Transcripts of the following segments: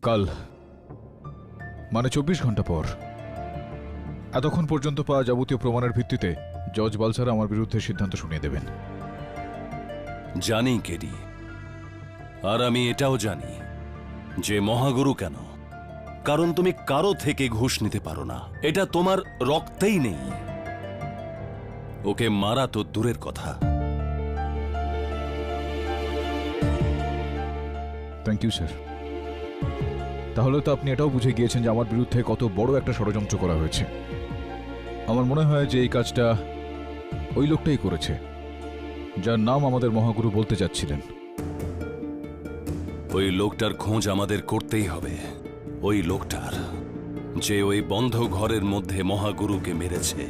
কাল মানে 24 ঘন্টা পর এতক্ষণ পর্যন্ত পাওয়া যাবতীয় প্রমাণের ভিত্তিতে জজ বালসারা আমার বিরুদ্ধে সিদ্ধান্ত শুনিয়ে দেবেন। জানি কেডি, আর আমি এটাও জানি যে মহাগুরু কেন, কারণ তুমি কারো থেকে ঘুষ নিতে পারো না, এটা তোমার রক্তেই নেই। ওকে মারা তো দূরের কথা। Thank you sir. তাহলে তো আপনি এটাও বুঝে গিয়েছেন যে আমার বিরুদ্ধে কত বড় একটা ষড়যন্ত্র করা হয়েছে। আমার মনে হয় যে এই কাজটা ওই লোকটাই করেছে যার নাম আমাদের মহাগুরু বলতে যাচ্ছিলেন। ওই লোকটার খোঁজ আমাদের করতেই হবে, ওই লোকটার যে ওই বন্ধ ঘরের মধ্যে মহাগুরুকে মেরেছে।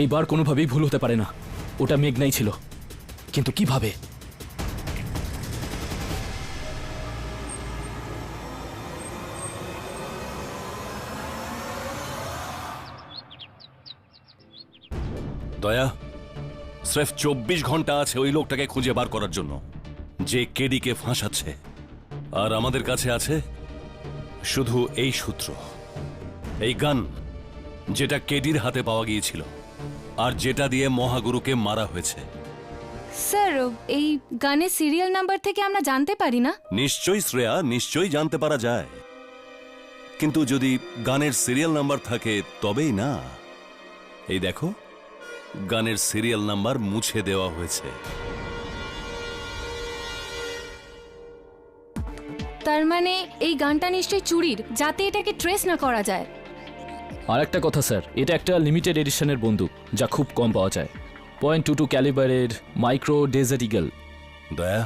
এইবার কোনোভাবেই ভুল হতে পারে না, ওটা মেঘনাই ছিল, কিন্তু কিভাবে? দয়া, স্রেফ 24 ঘন্টা আছে ওই লোকটাকে খুঁজে বার করার জন্য যে কেডিকে ফাঁসাচ্ছে, আর আমাদের কাছে আছে শুধু এই সূত্র, এই গান যেটা কেডির হাতে পাওয়া গিয়েছিল আর যেটা দিয়ে মহাগুরুকে মারা হয়েছে। স্যার, এই গানের সিরিয়াল নাম্বার থেকে আমরা জানতে পারি না? নিশ্চয়ই শ্রেয়া, নিশ্চয়ই জানতে পারা যায়, কিন্তু যদি গানের সিরিয়াল নাম্বার থাকে তবেই না। এই দেখো, গানের সিরিয়াল নাম্বার মুছে দেওয়া হয়েছে। তার মানে এই গানটা নিশ্চয়ই চুরির, যাতে এটাকে ট্রেস না করা যায়। আর একটা কথা স্যার, এটা একটা লিমিটেড এডিশনের বন্দুক যা খুব কম পাওয়া যায়, .22 ক্যালিবারের মাইক্রো ডেজার্ট ইগল। দয়া,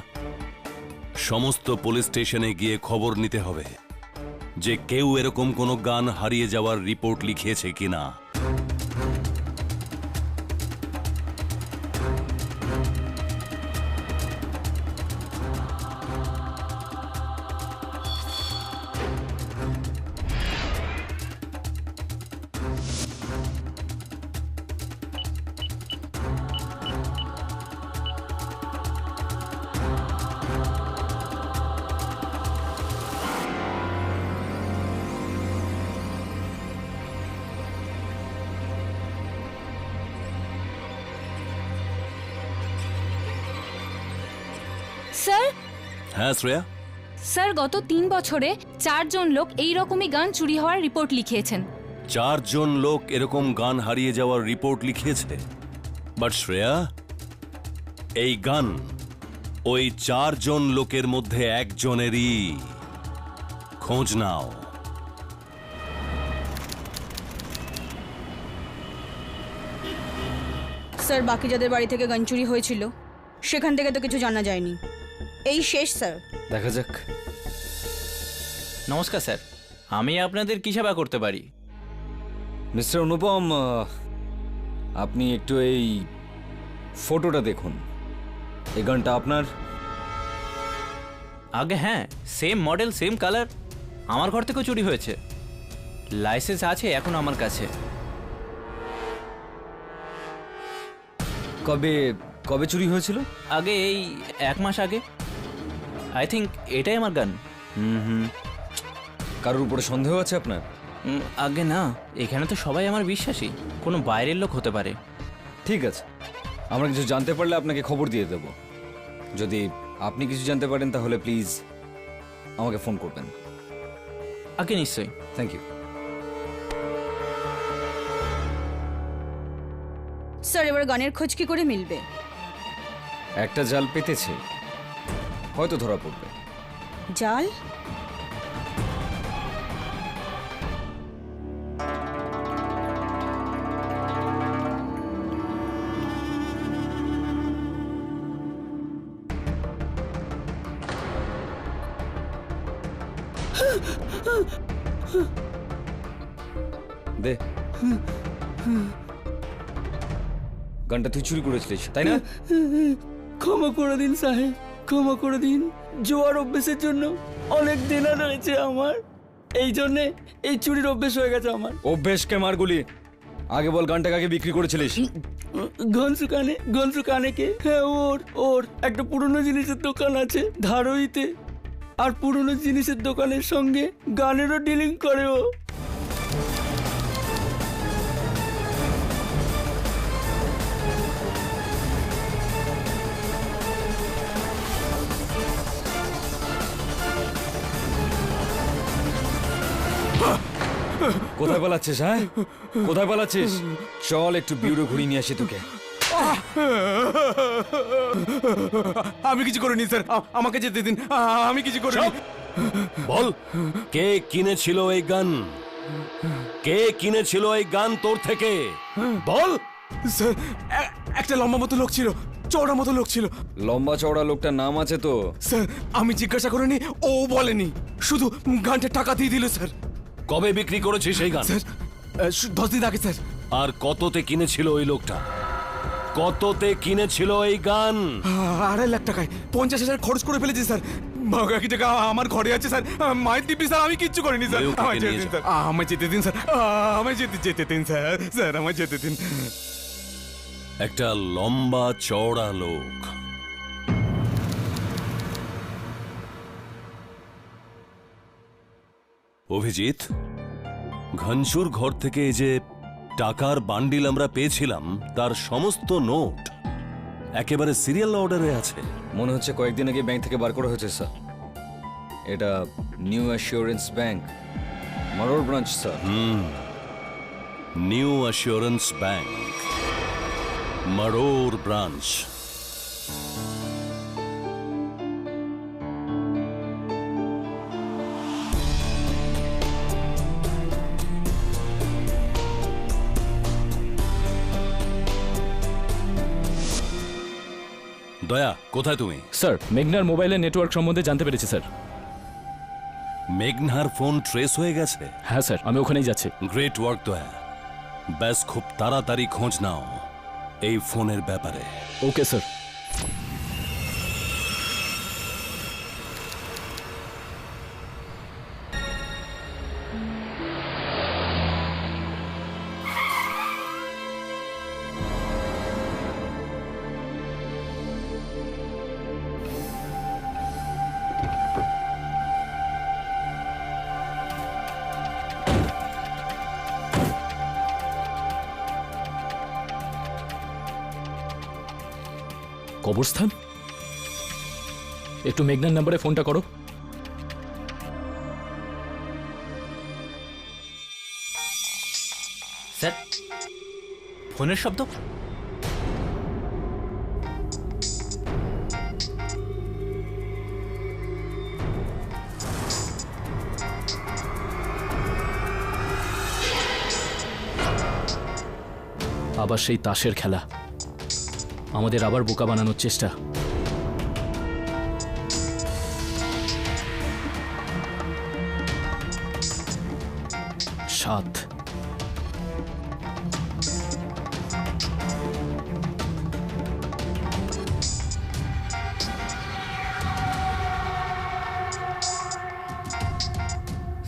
সমস্ত পুলিশ স্টেশনে গিয়ে খবর নিতে হবে যে কেউ এরকম কোনো গান হারিয়ে যাওয়ার রিপোর্ট লিখিয়েছে কিনা। স্যার, হ্যাঁ শ্রেয়া, স্যার গত 3 বছরে 4 জন লোক এই রকমই গান চুরি হওয়ার রিপোর্ট লিখিয়েছেন। 4 জন লোক এরকম গান হারিয়ে যাওয়ার রিপোর্ট লিখিয়েছে, বাট শ্রেয়া, এই গান ওই 4 জন লোকের মধ্যে একজনেরই। খোঁজ নাও। স্যার, বাকি যাদের বাড়ি থেকে গান চুরি হয়েছিল সেখান থেকে তো কিছু জানা যায়নি। এই শেষ স্যার। দেখা যাক। নমস্কার স্যার, আমি আপনাদের কি সেবা করতে পারি? মিস্টার অনুপম, আপনি একটু এই ফটোটা দেখুন। এই গানটা আপনার? আগে হ্যাঁ, সেম মডেল, সেম কালার, আমার ঘর থেকেও চুরি হয়েছে। লাইসেন্স আছে এখন আমার কাছে। কবে কবে চুরি হয়েছিল? আগে এই 1 মাস আগে। আই থিঙ্ক এটাই আমার গান। কারোর উপরে সন্দেহ আছে আপনার? আগে না, এখানে তো সবাই আমার বিশ্বাসী, কোনো বাইরের লোক হতে পারে। ঠিক আছে, আমরা কিছু জানতে পারলে আপনাকে খবর দিয়ে দেব। যদি আপনি কিছু জানতে পারেন তাহলে প্লিজ আমাকে ফোন করবেন। আগে নিশ্চয়ই। Thank you. স্যার, এবার গানের খোঁজ কি করে মিলবে? একটা জাল পেতেছে, হয়তো ধরা পড়বে। জাল? দে গানটা তুই চুরি করেছিলিস তাই না? ক্ষমা করে দিন সাহেব, ক্ষমা করে দিন। জোয়ার অভ্যেসের জন্য অনেক দেনা রয়েছে আমার, এই জন্যে এই চুরির অভ্যেস হয়ে গেছে আমার। অভ্যেসকে মারগুলি, আগে বল গানটাকে আগে বিক্রি করেছিলিস? ঘনসু কানেকে, হ্যাঁ ওর একটা পুরনো জিনিসের দোকান আছে ধারইতে, আর পুরনো জিনিসের দোকানের সঙ্গে গানেরও ডিলিং করে ও। কোথায় পালাচ্ছিস? হ্যাঁ কোথায় পালাচ্ছিস? চল একটু বিউরো ঘুরিয়ে নিয়ে আসি তোকে। আমি কিছু করিনি স্যার, আমাকে যেতে দিন, আমি কিছু করিনি। বল, কে কিনেছিল এই গান? কে কিনেছিল এই গান তোর থেকে? বল। স্যার একটা লম্বা মতো লোক ছিল, চওড়া মতো লোক ছিল। লম্বা চওড়া লোকটার নাম আছে তো? স্যার আমি জিজ্ঞাসা করিনি, ও বলেনি, শুধু গানটা টাকা দিয়ে দিল স্যার। কবে বিক্রি করেছিস সেই গান? স্যার 10 দিন আগে স্যার। আর কততে কিনেছিল ওই লোকটা? কততে কিনেছিল এই গান? 2.5 লাখ টাকায় 50,000 খরচ করে ফেলেছি স্যার। বাকি টাকা আমার ঘরে আছে স্যার, মায়ের দিব্যি স্যার, আমি কিচ্ছু করিনি স্যার। ওকে আমায় যেতে নিয়ে দিন যা। স্যার, আমায় যেতে দিন স্যার, আমায় যেতে দিন স্যার, স্যার আমায় যেতে দিন। একটা লম্বা চওড়া লোক, অভিজিৎ, ঘনশুর ঘর থেকে এই যে টাকার বান্ডিল আমরা পেয়েছিলাম তার সমস্ত নোট একেবারে সিরিয়াল অর্ডারে আছে। মনে হচ্ছে কয়েকদিন আগে ব্যাংক থেকে বার করা হয়েছে স্যার। এটা নিউ অ্যাসিওরেন্স ব্যাংক, মারোর branch sir. New assurance bank, মারোর ব্রাঞ্চ। দয়া, কোথায় তুমি? স্যার, মেঘনার মোবাইলের নেটওয়ার্ক সম্বন্ধে জানতে পেরেছি স্যার। মেঘনার ফোন ট্রেস হয়ে গেছে? হ্যাঁ স্যার, আমি ওখানেই যাচ্ছি। গ্রেট ওয়ার্ক দয়া। ব্যাস খুব তাড়াতাড়ি খোঁজ নাও এই ফোনের ব্যাপারে। Okay sir. কবরস্থান? একটু মেঘনার নাম্বারে ফোনটা করো। স্যার, ফোনের শব্দ। আবার সেই তাসের খেলা, আমাদের আবার বোকা বানানোর চেষ্টা। সাত।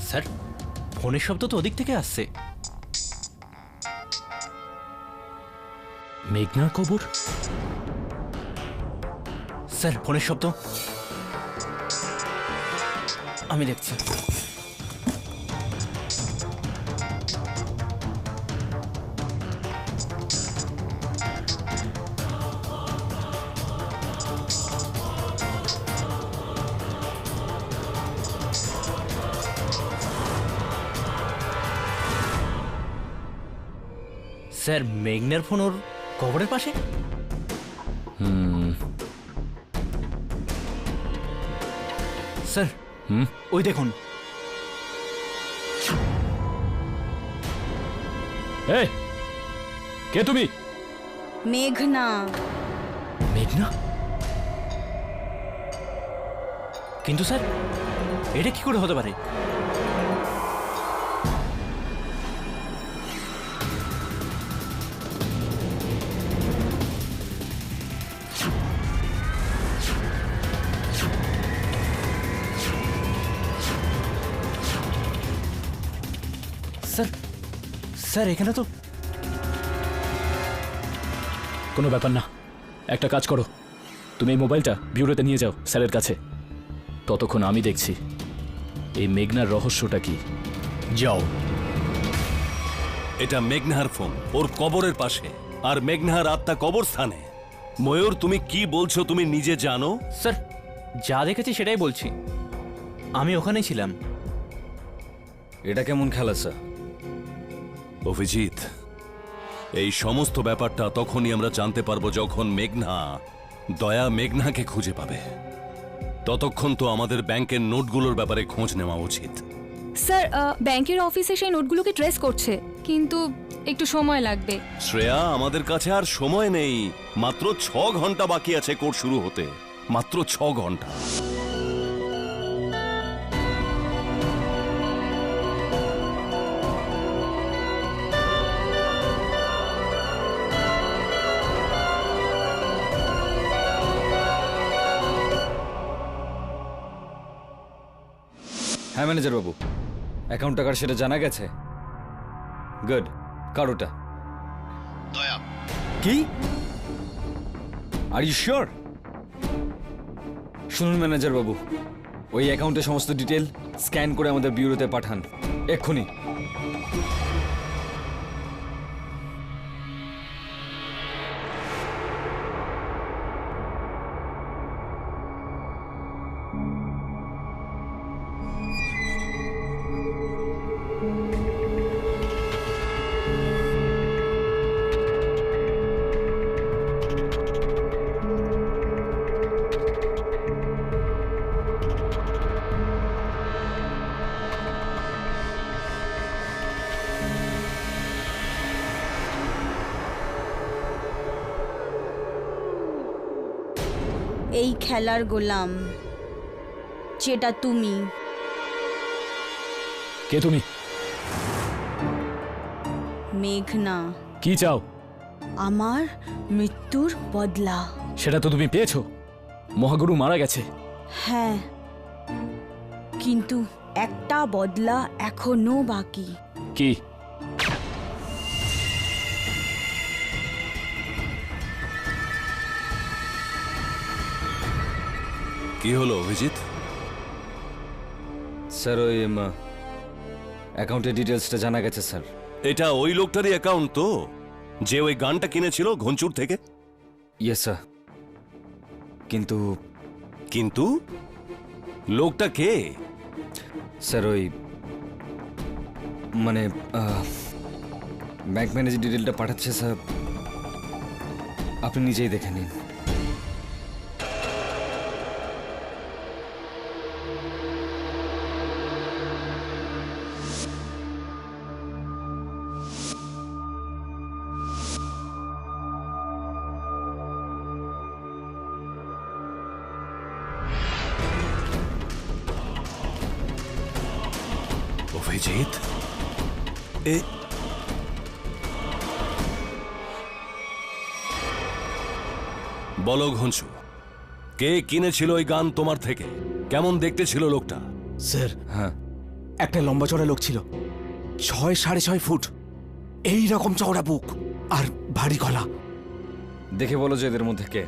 স্যার, ফোনের শব্দ তো ওদিক থেকে আসছে। মেঘনার কবর? স্যার, ফোনের শব্দ আমি দেখছি। স্যার, মেঘনার ফোন ওর কবরের পাশে? স্যার, ওই দেখুন। এই, কে তুমি? মেঘনা। মেঘনা? কিন্তু স্যার এটা কি করে হতে পারে? স্যার স্যার এখানে তো কোনো ব্যাপার না, একটা কাজ করো, তুমি এই মোবাইলটা বিউরোতে নিয়ে যাও স্যারের কাছে। ততক্ষণ আমি দেখছি এই মেঘনার রহস্যটা কি। যাও। এটা মেঘনার ফোন, ওর কবরের পাশে, আর মেঘনার আত্মা কবরস্থানে। ময়ূর, তুমি কি বলছো তুমি নিজে জানো? স্যার যা দেখেছি সেটাই বলছি, আমি ওখানেই ছিলাম। এটা কেমন খেলা স্যার? অভিজিৎ, এই সমস্ত ব্যাপারটা তখনই আমরা জানতে পারবো যখন দয়া মেঘনাকে খুঁজে পাবে। ততক্ষণ তো আমাদের ব্যাংকের নোটগুলোর ব্যাপারে খোঁজ নেওয়া উচিত। স্যার ব্যাংকের অফিসে সেই নোটগুলোকে ট্রেস করছে, কিন্তু একটু সময় লাগবে। শ্রেয়া, আমাদের কাছে আর সময় নেই, মাত্র 6 ঘন্টা বাকি আছে কোর্ট শুরু হতে, মাত্র 6 ঘন্টা। হ্যাঁ ম্যানেজার বাবু, অ্যাকাউন্ট টাকার সেটা জানা গেছে। গুড। কারোটা দয়া কি? Are you sure? শুনুন ম্যানেজার বাবু, ওই অ্যাকাউন্টের সমস্ত ডিটেল স্ক্যান করে আমাদের বিউরোতে পাঠান এক্ষুনি। এই খেলার গোলাম যেটা তুমি। কে তুমি? মেঘনা। কি চাও? আমার মৃত্যুর বদলা। সেটা তো তুমি পেয়েছো, মহাগুরু মারা গেছে। হ্যাঁ, কিন্তু একটা বদলা এখনো বাকি। কি? কি হলো অভিজিৎ? স্যার ওই অ্যাকাউন্টের ডিটেলসটা জানা গেছে স্যার। এটা ওই লোকটারই অ্যাকাউন্ট তো, যে ওই গানটা কিনেছিল ঘনচুর থেকে? Yes sir. কিন্তু কিন্তু লোকটা কে? স্যার ওই মানে ব্যাংক ম্যানেজার ডিটেলটা পাঠাচ্ছে স্যার, আপনি নিজেই দেখে নিন। অভিজিৎ, বলো ঘনচু, কে কিনেছিল ওই গান তোমার থেকে? কেমন দেখতে ছিল লোকটা? স্যার, হ্যাঁ, একটা লম্বা চড়া লোক ছিল, 6.5 ফুট, এই রকম চওড়া বুক আর ভারী গলা। দেখে বলো যে এদের মধ্যে কে।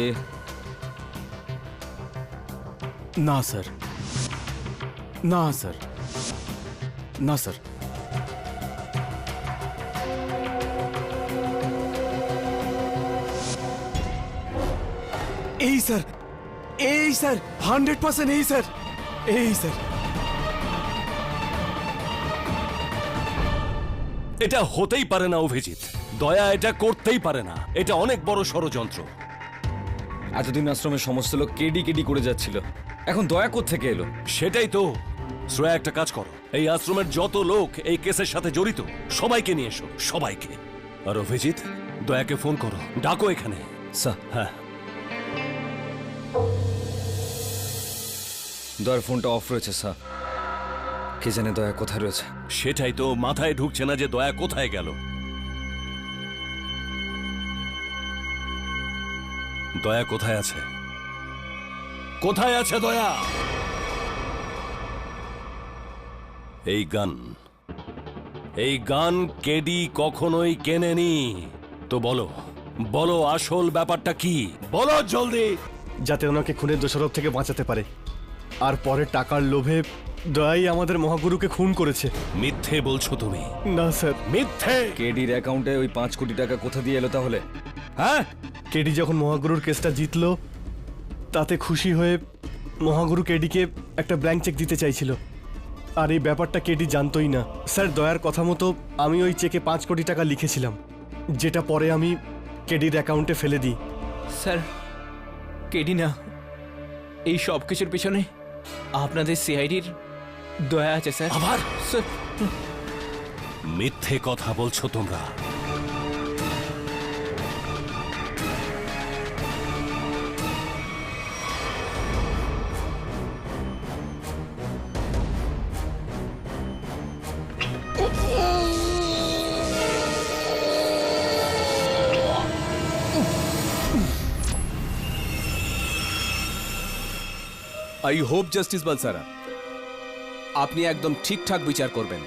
এ না স্যার, না স্যার, না স্যার। এই স্যার, এই স্যার, 100% এই স্যার, এই স্যার। এটা হতেই পারে না অভিজিৎ, দয়া এটা করতেই পারে না, এটা অনেক বড় ষড়যন্ত্র। এতদিন আশ্রমের সমস্ত লোক কেডি কেডি করে যাচ্ছিল, এখন দয়া কোত্থেকে এলো? সেটাই তো। শ্রেয়া, একটা কাজ করো, এই আশ্রমের যত লোক এই কেসের সাথে জড়িত সবাইকে নিয়ে এসো, সবাইকে। আর অভিজিৎ, দয়াকে ফোন করো, ডাকো এখানে। স্যার, হ্যাঁ। দয়ার ফোনটা অফ রয়েছে স্যার। কে জানে দয়া কোথায় রয়েছে। সেটাই তো মাথায় ঢুকছে না যে দয়া কোথায় গেল। দয়া কোথায় আছে? কোথায় আছে দয়া? এই গান কেডি কখনোই কেনেনি। তো বলো, বলো আসল ব্যাপারটা কি? বলো জলদি। যাতে ওনাকে খুনের দোষারোপ থেকে বাঁচাতে পারে, আর পরে টাকার লোভে দয়াই আমাদের মহাগুরুকে খুন করেছে। মিথ্যে বলছো তুমি। না স্যার, মিথ্যে। কেডির অ্যাকাউন্টে ওই 5 কোটি টাকা কোথা দিয়ে এলো তাহলে? হ্যাঁ, কেডি যখন মহাগুরুর কেসটা জিতলো, তাতে খুশি হয়ে মহাগুরু কেডিকে একটা ব্ল্যাঙ্ক চেক দিতে চাইছিল। আর এই ব্যাপারটা কেডি জানতোই না। স্যার, দয়ার কথা মতো আমি ওই চেকে 5 কোটি টাকা লিখেছিলাম, যেটা পরে আমি কেডির অ্যাকাউন্টে ফেলে দিই। স্যার, কেডি না, এই সব কিছুর পিছনে আপনাদের সিআইডির দয়া আছে স্যার। আবার স্যার, মিথ্যে কথা বলছো তোমরা। আই হোপ জাস্টিস বালসারা আপনি একদম ঠিকঠাক বিচার করবেন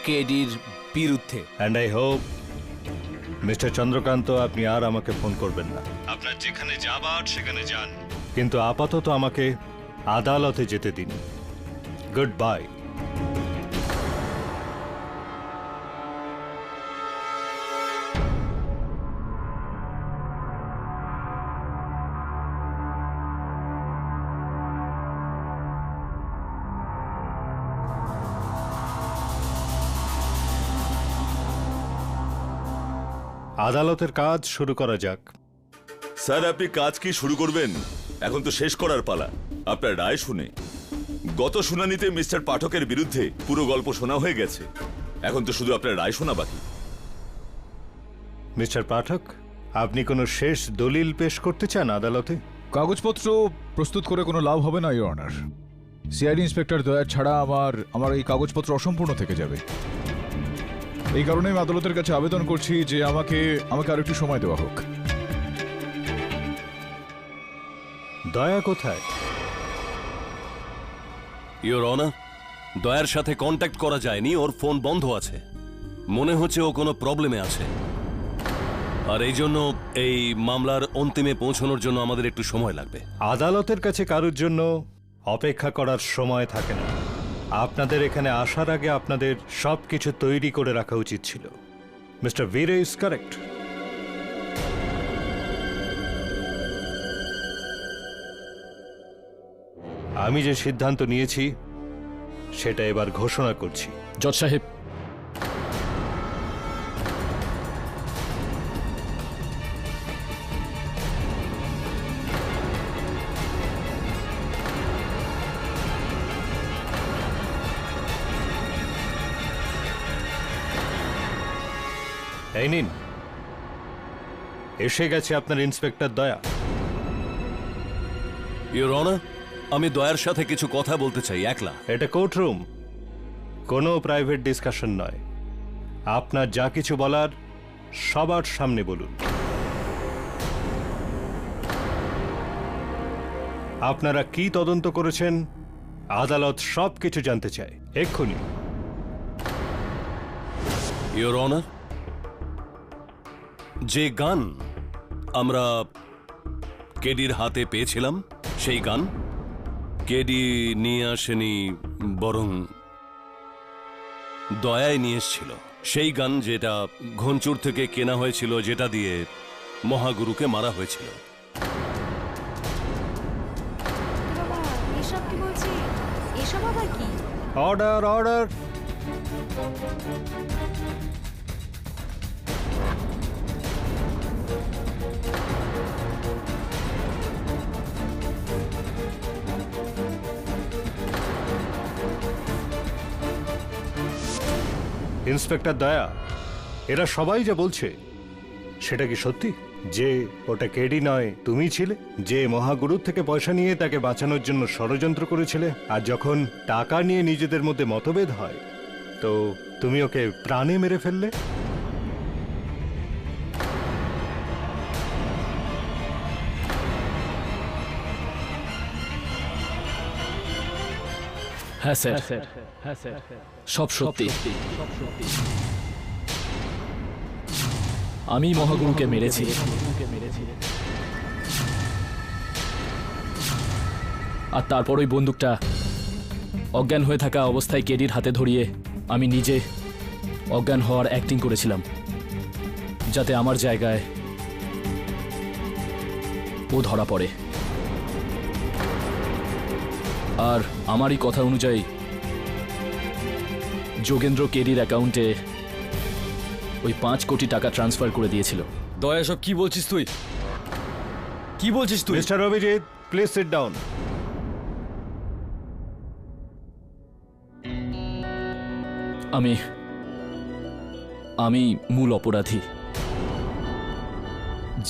কেডির বিরুদ্ধে। And I hope mister Chandrakant আপনি আর আমাকে ফোন করবেন না। আপনার যেখানে যাবার সেখানে যান, কিন্তু আপাতত আমাকে আদালতে যেতে দিন। Good bye. আদালতের কাজ শুরু করা যাক। স্যার, আপনি কাজ কি শুরু করবেন? এখন তো শেষ করার পালা। আপনার রায় শুনে গত শুনানিতে মিস্টার পাঠকের বিরুদ্ধে পুরো গল্প শোনা হয়ে গেছে। এখন তো শুধু আপনার রায় শোনা বাকি। মিস্টার পাঠক, আপনি কোনো শেষ দলিল পেশ করতে চান আদালতে? কাগজপত্র প্রস্তুত করে কোনো লাভ হবে না, ইওর অনার। সিআইডি ইন্সপেক্টর দয়া ছাড়া আমার এই কাগজপত্র অসম্পূর্ণ থেকে যাবে। এই কারণে আমি আদালতের কাছে আবেদন করছি যে আমাকে আর একটু সময় দেওয়া হোক। দয়া কোথায়? ইওর অনার, দয়ার সাথে কন্ট্যাক্ট করা যায়নি, ওর ফোন বন্ধ আছে। মনে হচ্ছে ও কোনো প্রবলেমে আছে, আর এই জন্য এই মামলার অন্তিমে পৌঁছানোর জন্য আমাদের একটু সময় লাগবে। আদালতের কাছে কারোর জন্য অপেক্ষা করার সময় থাকে না। আপনাদের এখানে আসার আগে আপনাদের সবকিছু তৈরি করে রাখা উচিত ছিল। মিস্টার ভিরে ইজ কারেক্ট। আমি যে সিদ্ধান্ত নিয়েছি সেটা এবার ঘোষণা করছি। জজ সাহেব, এই নিন, এসে গেছে আপনার ইন্সপেক্টর দয়া। ইওর অনার, আমি দয়ার সাথে কিছু কথা বলতে চাই, একলা। এটা কোর্টরুম, কোনো প্রাইভেট ডিসকাশন নয়। আপনার যা কিছু বলার সবার সামনে বলুন। আপনারা কি তদন্ত করেছেন আদালত সব কিছু জানতে চায় এক্ষুনি। ইওর অনার, যে গান আমরা কেডির হাতে পেয়েছিলাম, সেই গান কেডি নিয়ে আসেনি, বরং দয়ায় নিয়ে এসেছিল। সেই গান যেটা ঘনচুর থেকে কেনা হয়েছিল, যেটা দিয়ে মহাগুরুকে মারা হয়েছিল। এসব কি বলছি? এসব আবার কি? Order, order. ইন্সপেক্টর দয়া, এরা সবাই যা বলছে সেটা কি সত্যি যে ওটা কেডি নয় তুমি ছিলে, যে মহাগুরুর থেকে পয়সা নিয়ে তাকে বাঁচানোর জন্য ষড়যন্ত্র করেছিলে, আর যখন টাকা নিয়ে নিজেদের মধ্যে মতভেদ হয় তো তুমি ওকে প্রাণে মেরে ফেললে? হ্যাঁ স্যার, সব সত্যি। আমি মহাগুরুকে মেরেছি। আর তারপর ওই বন্দুকটা অজ্ঞান হয়ে থাকা অবস্থায় কেডির হাতে ধরিয়ে আমি নিজে অজ্ঞান হওয়ার অ্যাক্টিং করেছিলাম, যাতে আমার জায়গায় ও ধরা পড়ে। আর আমারই কথা অনুযায়ী যোগেন্দ্র কেডির অ্যাকাউন্টে ওই 5 কোটি টাকা ট্রান্সফার করে দিয়েছিল। দয়া, সব কি বলছিস তুই? কি বলছিস তুই? Mister Abhijit, please sit down. আমি মূল অপরাধী।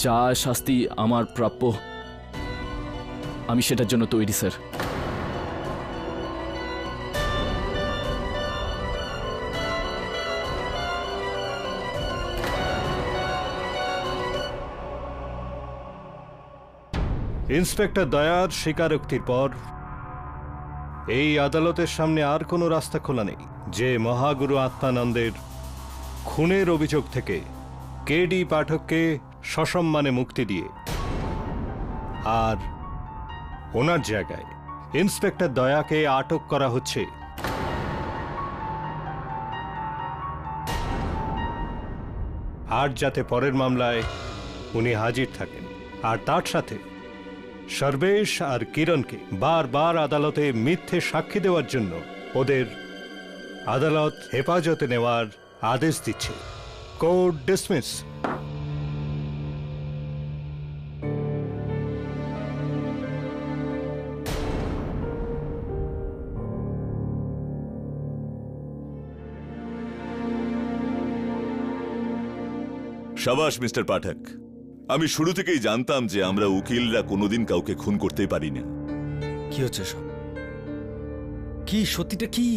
যা শাস্তি আমার প্রাপ্য আমি সেটার জন্য তৈরি স্যার। ইন্সপেক্টর দয়ার স্বীকারোক্তির পর এই আদালতের সামনে আর কোনো রাস্তা খোলা নেই যে মহাগুরু আত্মানন্দের খুনের অভিযোগ থেকে কেডি পাঠককে সসম্মানে মুক্তি দিয়ে আর ওনার জায়গায় ইন্সপেক্টর দয়াকে আটক করা হচ্ছে। আর যাতে পরের মামলায় উনি হাজির থাকেন, আর তার সাথে সর্বেশ আর কিরণকে বারবার আদালতে মিথ্যে সাক্ষী দেওয়ার জন্য ওদের আদালত হেফাজতে নেওয়ার আদেশ দিচ্ছে। Court dismiss. শাবাশ মিস্টার পাঠক, আমি শুরু থেকেই জানতাম যে আমরা উকিলরা কোনোদিন কাউকে খুন করতেই পারি না। কি হচ্ছে সব? কি সত্যিটা কি?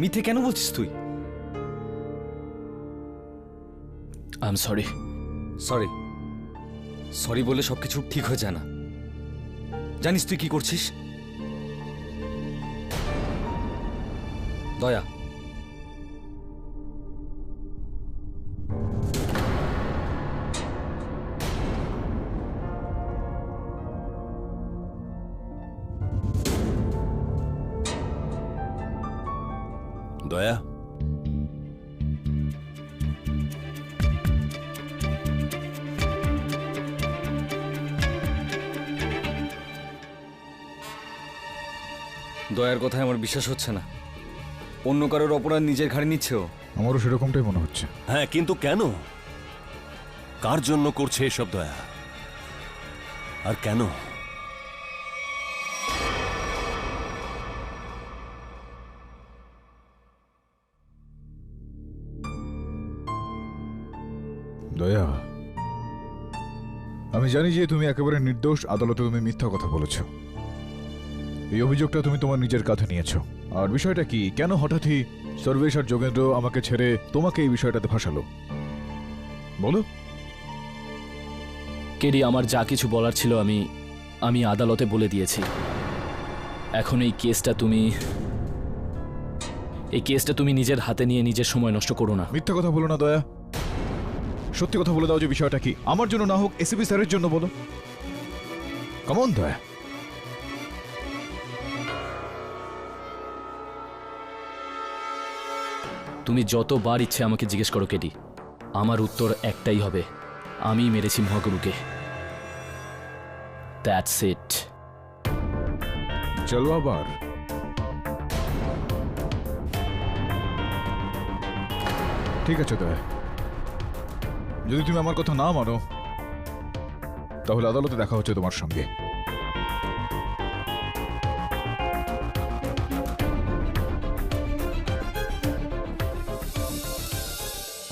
মিথ্যে কেন বলছিস তুই? I am sorry. Sorry sorry বলে সবকিছু ঠিক হয়ে যায় না। জানিস তুই কি করছিস? দয়া, দয়া, দয়ার কথায় আমার বিশ্বাস হচ্ছে না। অন্য কারোর অপরাধ নিজের ঘাড়ে নিচ্ছে ও। আমারও সেরকমটাই মনে হচ্ছে। হ্যাঁ, কিন্তু কেন? কার জন্য করছে এসব দয়া? আর কেন? দয়া, আমি জানি যে তুমি একেবারে নির্দোষ। আদালতে তুমি মিথ্যা কথা বলেছ। এই অভিযোগটা তুমি তোমার নিজের কাঁধে নিয়েছ। আর বিষয়টা কি, কেন হঠাৎই সর্বেশ আর যোগেন্দ্র আমাকে ছেড়ে তোমাকে এই বিষয়টাতে ফাঁসালো? বলো। কেডি, আমার যা কিছু বলার ছিল আমি আদালতে বলে দিয়েছি। এখন এই কেসটা তুমি নিজের হাতে নিয়ে নিজের সময় নষ্ট করো না। মিথ্যা কথা বলো না দয়া, সত্যি কথা বলে দাও যে বিষয়টা কি। আমার জন্য না হোক, এসিপি স্যারের জন্য বলো। কেমন দয়া? তুমি যতবার ইচ্ছে আমাকে জিজ্ঞেস করো কেডি, আমার উত্তর একটাই হবে, আমি মেরেছি মহাগুরুকে। That's it. চলো আবার। ঠিক আছে দয়া, যদি তুমি আমার কথা না মানো তাহলে আদালতে দেখা হচ্ছে তোমার সঙ্গে।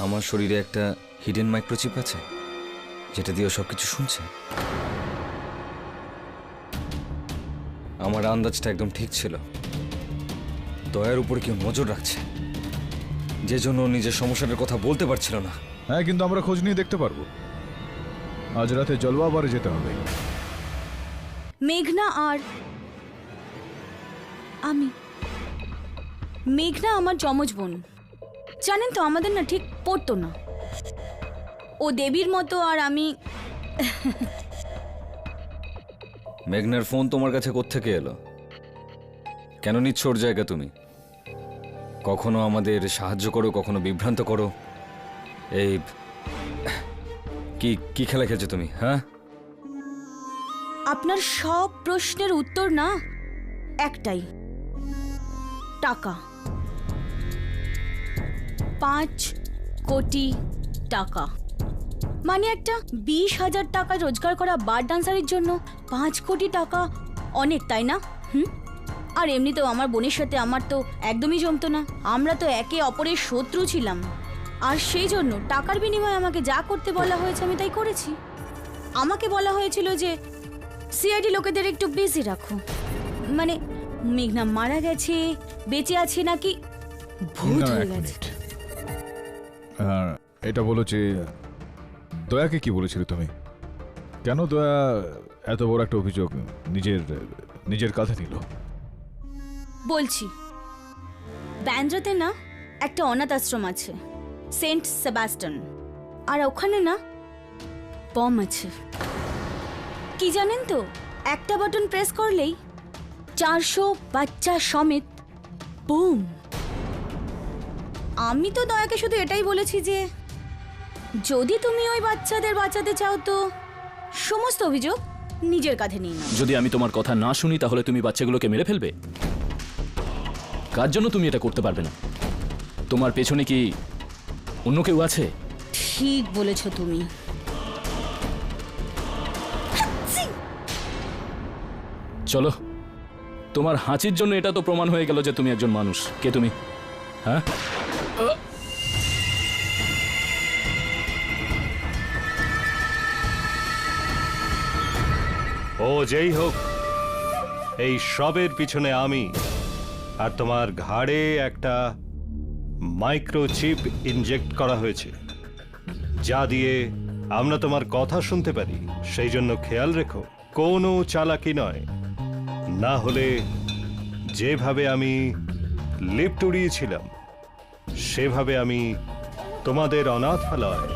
আমার শরীরে একটা হিডেন মাইক্রোচিপ আছে। যেটা দিয়ে ও সবকিছু শুনছে? আমার আন্দাজটা একদম ঠিক ছিল। দয়ার উপর কেউ নজর রাখছে, যে জন্য ও নিজের সমস্যাটার কথা বলতে পারছিল না। হ্যাঁ, কিন্তু আমরা খোঁজ নিয়ে দেখতে পারবো। আজ রাতে জলবাবারে যেতে হবে। মেঘনা আর আমি, মেঘনা আমার যমজ বোন। জানেন তো, আমাদের না ঠিক পড়তো না। ও দেবীর মতো আর আমি। মেঘনার ফোন তোমার কাছে কোত্থেকে এলো? কেন নিচ্ছ ওর জায়গা তুমি? কখনো আমাদের সাহায্য করো, কখনো বিভ্রান্ত করো। এই কি কি খেলা খেলছো তুমি? হ্যাঁ, আপনার সব প্রশ্নের উত্তর না একটাই, টাকা। 5 কোটি টাকা। মানে একটা 20,000 টাকা রোজগার করা বার ডান্সারের জন্য 5 কোটি টাকা অনেক, তাই না? আর এমনিতেও আমার বোনের সাথে আমার তো একদমই জমতো না। আমরা তো একে অপরের শত্রু ছিলাম। আর সেই জন্য টাকার বিনিময়ে আমাকে যা করতে বলা হয়েছে আমি তাই করেছি। আমাকে বলা হয়েছিল যে সিআইডি লোকেদের একটু বিজি রাখো। মানে মেঘনা মারা গেছে, বেঁচে আছে নাকি ভূত না, হয়ে এক গেছে। মিনিট। এটা বলো যে দয়াকে কি বলেছিলে তুমি? কেন দয়া এত বড় একটা অভিযোগ নিজের কাঁধে নিল? বলছি, ব্যান্ড্রাতে না একটা অনাথ আশ্রম আছে, সেন্ট সেবাস্টন। আর ওখানে না বম আছে। কি জানেন তো, একটা বাটন প্রেস করলেই 400 বাচ্চা সমেত বুম। আমি তো দয়াকে শুধু এটাই বলেছি যে যদি তুমি ওই বাচ্চাদের বাঁচাতে চাও তো সমস্ত অভিযোগ নিজের কাঁধে নিয়ে নাও। যদি আমি তোমার কথা না শুনি তাহলে তুমি বাচ্চাগুলোকে মেরে ফেলবে? কার জন্য তুমি এটা করতে পারবে না? তোমার পেছনে কি অন্য কেউ আছে? ঠিক বলেছ তুমি। চলো, তোমার হাঁচির জন্য এটা তো প্রমাণ হয়ে গেল যে তুমি একজন মানুষ। কে তুমি? হ্যাঁ, ও যেই হোক, এই সবের পিছনে আমি। আর তোমার ঘাড়ে একটা মাইক্রোচিপ ইনজেক্ট করা হয়েছে, যা দিয়ে আমরা তোমার কথা শুনতে পারি। সেই জন্য খেয়াল রেখো, কোনো চালাকি নয়। না হলে যেভাবে আমি লিফট উড়িয়েছিলাম সেভাবে আমি তোমাদের অনাথালয়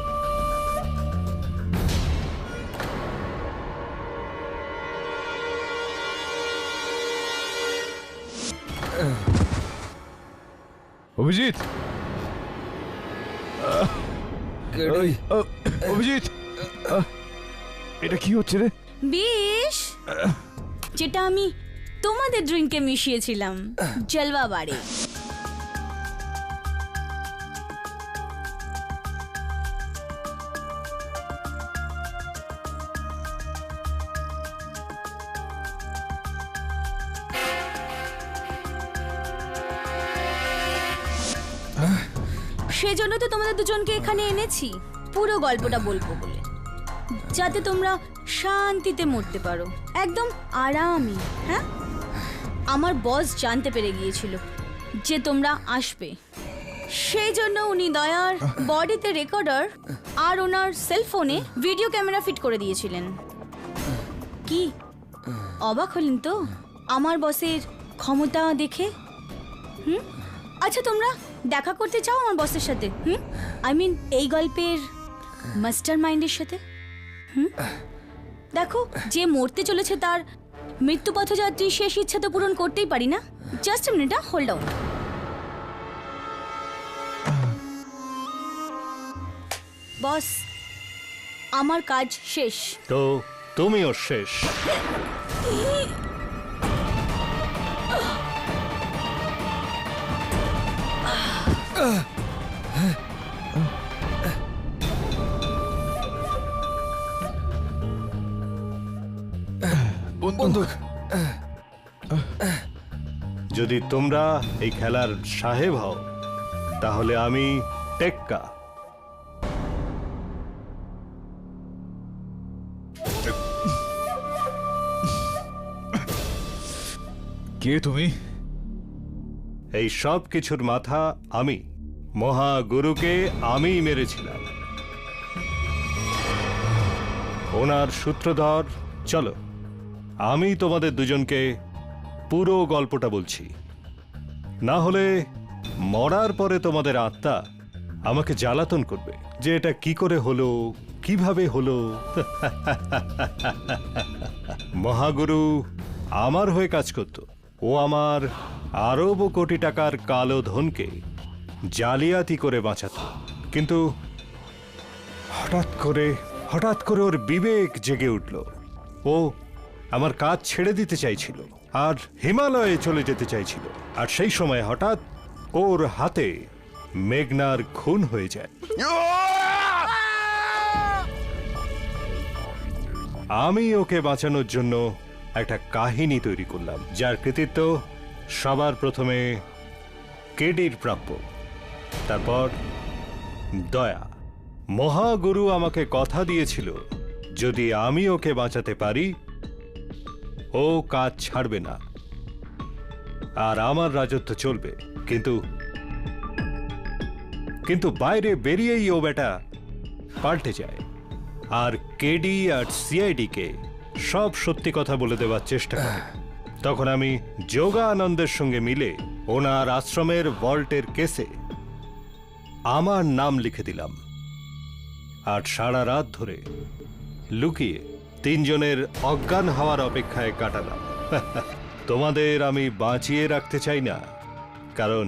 অভিজিৎ, অভিজিৎ, এটা কি হচ্ছে রে? বিষ, যেটা আমি তোমাদের ড্রিঙ্কে মিশিয়েছিলাম জলবা বাড়ি। সেজন্য তো তোমাদের দুজনকে এখানে এনেছি, পুরো গল্পটা বলবো বলে, যাতে তোমরা শান্তিতে মরতে পারো, একদম আরামে। হ্যাঁ, আমার বস জানতে পেরে গিয়েছিল যে তোমরা আসবে, সেই জন্য উনি দয়ার বডিতে রেকর্ডার আর ওনার সেলফোনে ভিডিও ক্যামেরা ফিট করে দিয়েছিলেন। কি অবাক হলেন তো আমার বসের ক্ষমতা দেখে? আচ্ছা, তোমরা দেখা করতে চাও আমার বসের সাথে? আই মিন এই গল্পের মাস্টার মাইন্ডের সাথে? দেখো, যে মরতে চলেছে তার মৃত্যু পথযাত্রী শেষ ইচ্ছা তো পূরণ করতেই পারি না। Just minute, hold down. Boss, আমার কাজ শেষ। তো তুমিও শেষ। বন্দুক। যদি তোমরা এই খেলার সাহেব হও তাহলে আমি টেক্কা। কে তুমি? এই সব কিছুর মাথা আমি, মহাগুরুকে আমিই মেরেছিলাম। ওনার সূত্রধর। চলো, আমি তোমাদের দুজনকে পুরো গল্পটা বলছি, না হলে মরার পরে তোমাদের আত্মা আমাকে জ্বালাতন করবে যে এটা কি করে হলো, কিভাবে হলো। মহাগুরু আমার হয়ে কাজ করত। ও আমার আরব কোটি টাকার কালো ধনকে জালিয়াতি করে বাঁচাত, কিন্তু হঠাৎ করে ওর বিবেক জেগে উঠল। ও আমার কাজ ছেড়ে দিতে চাইছিল আর হিমালয়ে চলে যেতে চাইছিল। আর সেই সময় হঠাৎ ওর হাতে মেঘনার খুন হয়ে যায়। আমি ওকে বাঁচানোর জন্য একটা কাহিনী তৈরি করলাম, যার কৃতিত্ব সবার প্রথমে কেডির প্রাপ্য, তারপর দয়া। মহাগুরু আমাকে কথা দিয়েছিল যদি আমি ওকে বাঁচাতে পারি ও কাজ ছাড়বে না আর আমার রাজত্ব চলবে। কিন্তু বাইরে বেরিয়েই ও বেটা পাল্টে যায় আর কেডি আর সিআইডিকে সব সত্যি কথা বলে দেওয়ার চেষ্টা করে। তখন আমি যোগানন্দের সঙ্গে মিলে ওনার আশ্রমের ভল্টের কেসে আমার নাম লিখে দিলাম আর সারা রাত ধরে লুকিয়ে তিনজনের অজ্ঞান হওয়ার অপেক্ষায় কাটালাম। তোমাদের আমি বাঁচিয়ে রাখতে চাই না, কারণ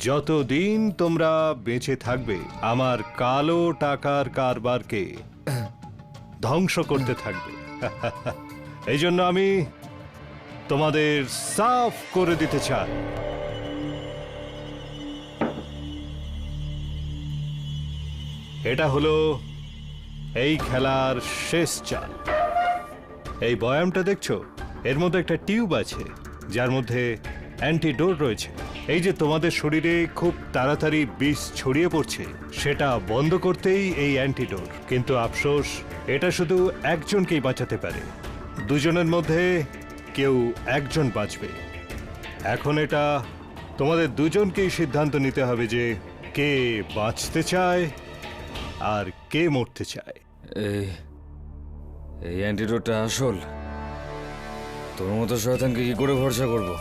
যতদিন তোমরা বেঁচে থাকবে আমার কালো টাকার কারবারকে ধ্বংস করতে থাকবে। এই জন্য আমি তোমাদের সাফ করে দিতে চাই। এটা হলো এই খেলার শেষ চাল। এই বয়ামটা দেখছো, এর মধ্যে একটা টিউব আছে যার মধ্যে অ্যান্টিডোট রয়েছে। এই যে তোমাদের শরীরে খুব তাড়াতাড়ি বিষ ছড়িয়ে পড়ছে, সেটা বন্ধ করতেই এই অ্যান্টিডোট। কিন্তু আফসোস, এটা শুধু একজনকেই বাঁচাতে পারে। দুজনের মধ্যে কেউ একজন বাঁচবে। এখন এটা তোমাদের দুজনকেই সিদ্ধান্ত নিতে হবে যে কে বাঁচতে চায় আর কে মরতে চায়। এই অ্যান্টিডোটটা আসল? তোর মতো শয়তানকে কি করে ভরসা করব?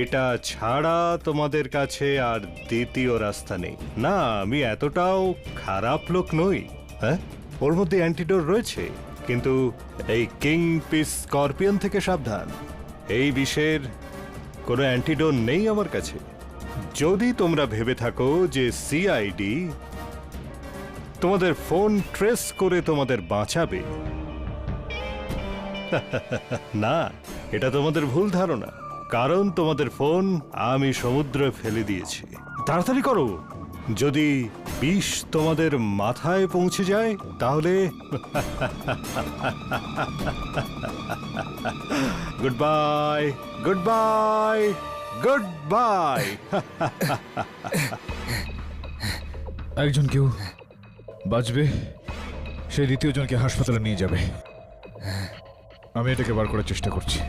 এটা ছাড়া তোমাদের কাছে আর দ্বিতীয় রাস্তা নেই। না, আমি এতটাও খারাপ লোক নই। হ্যাঁ, ওর মধ্যে অ্যান্টিডোট রয়েছে, কিন্তু এই কিং পিস স্করপিয়ন থেকে সাবধান। এই বিষের কোনো অ্যান্টিডোট নেই আমার কাছে। যদি তোমরা ভেবে থাকো যে সিআইডি তোমাদের ফোন ট্রেস করে তোমাদের বাঁচাবে, না, এটা তোমাদের ভুল ধারণা। কারণ তোমাদের ফোন আমি সমুদ্রে ফেলে দিয়েছি। তাড়াতাড়ি করো, যদি বিষ তোমাদের মাথায় পৌঁছে যায় তাহলে good bye, good bye, good bye. একজন কেউ বাঁচবে, সে দ্বিতীয় জনকে হাসপাতালে নিয়ে যাবে। আমি এটাকে বার করার চেষ্টা করছি।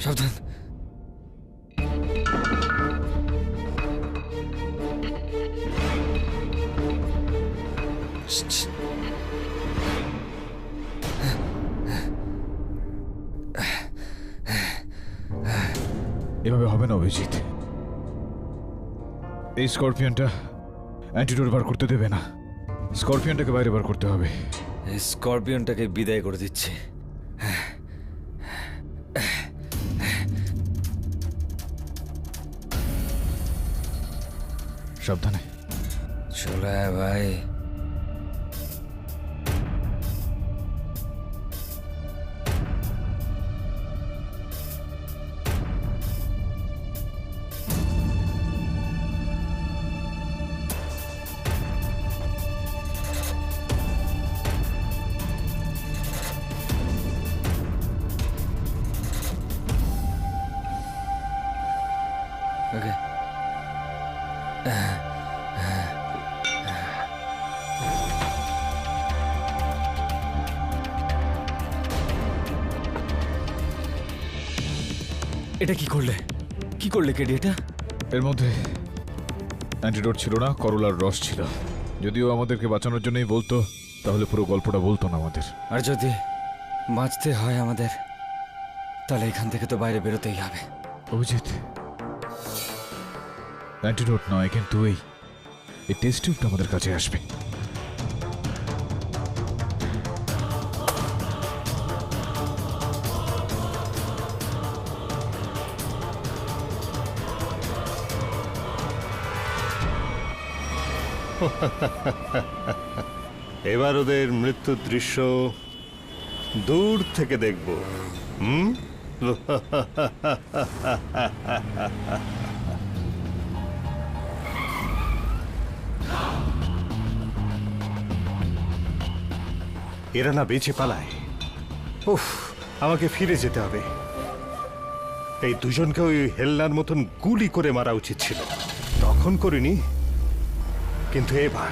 সাবধান। এভাবে হবে না অভিজিৎ। এই স্করপিয়নটা অ্যান্টিডোট বার করতে দেবে না। স্করপিয়নটাকে বাইরে বার করতে হবে। এই স্করপিয়নটাকে বিদায় করে দিচ্ছি। সাবধানে। চলে ভাই। এটা কি করলে? কি করলে কেডি এটা? এর মধ্যে অ্যান্টিডোট ছিল না, করলার রস ছিল। যদিও আমাদেরকে বাঁচানোর জন্যই বলতো, তাহলে পুরো গল্পটা বলতো না আমাদের। আর যদি বাঁচতে হয় আমাদের, তাহলে এখান থেকে তো বাইরে বেরোতেই হবে। অভিজিৎ, অ্যান্টিডোট নয়, কিন্তু এই টেস্ট টিউবটা আমাদের কাছে আসবে। এবার ওদের মৃত্যুর দৃশ্য দূর থেকে দেখব। এরা না বেঁচে পালায়। উফ, আমাকে ফিরে যেতে হবে। এই দুজনকে ওই হেলনার মতন গুলি করে মারা উচিত ছিল, তখন করিনি, কিন্তু এবার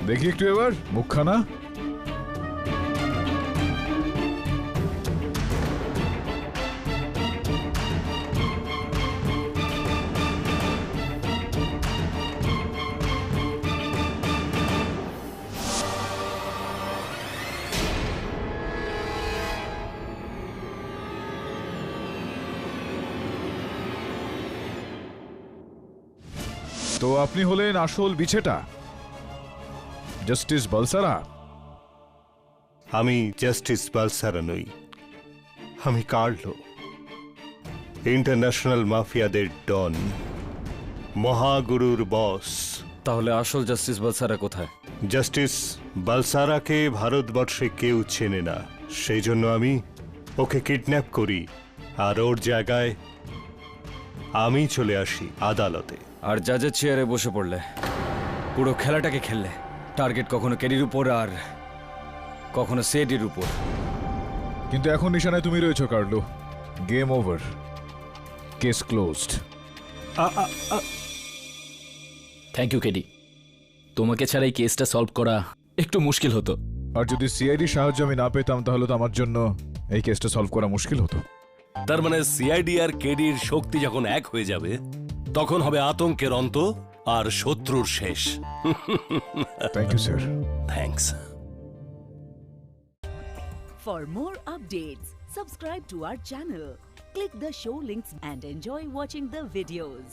দেখি একটু এবার মুখখানা। তো আপনি হলেন আসল বিছেটা, জাস্টিস বালসারা? আমি জাস্টিস বালসারা নই, আমি কার্লো, ইন্টারন্যাশনাল মাফিয়াদের ডন, মহাগুরুর বস। তাহলে আসল জাস্টিস বালসারা কোথায়? জাস্টিস বালসারাকে ভারতবর্ষে কেউ চেনে না, সেই জন্য আমি ওকে কিডন্যাপ করি, আর ওর জায়গায় আমি চলে আসি আদালতে। আর জাজের চেয়ারে বসে পড়লে, পুরো খেলাটাকে খেললে। টার্গেট কখনো কেডির উপর আর কখনো সেডির উপর। কিন্তু এখন নিশানায় তুমি রয়েছো Carlo. Game over, case closed. Thank you KD, তোমাকে ছাড়া এই কেসটা সলভ করা একটু মুশকিল হতো। আর যদি সিআইডি সাহায্য আমি না পেতাম, তাহলে তো আমার জন্য এই কেসটা সলভ করা মুশকিল হতো। তার মানে সিআইডি আর কেডির শক্তি যখন এক হয়ে যাবে, তখন হবে আতঙ্কের অন্ত আর শত্রুর শেষ। Thank you sir. Thanks. For more updates, subscribe to our channel, click the show links and enjoy watching the videos.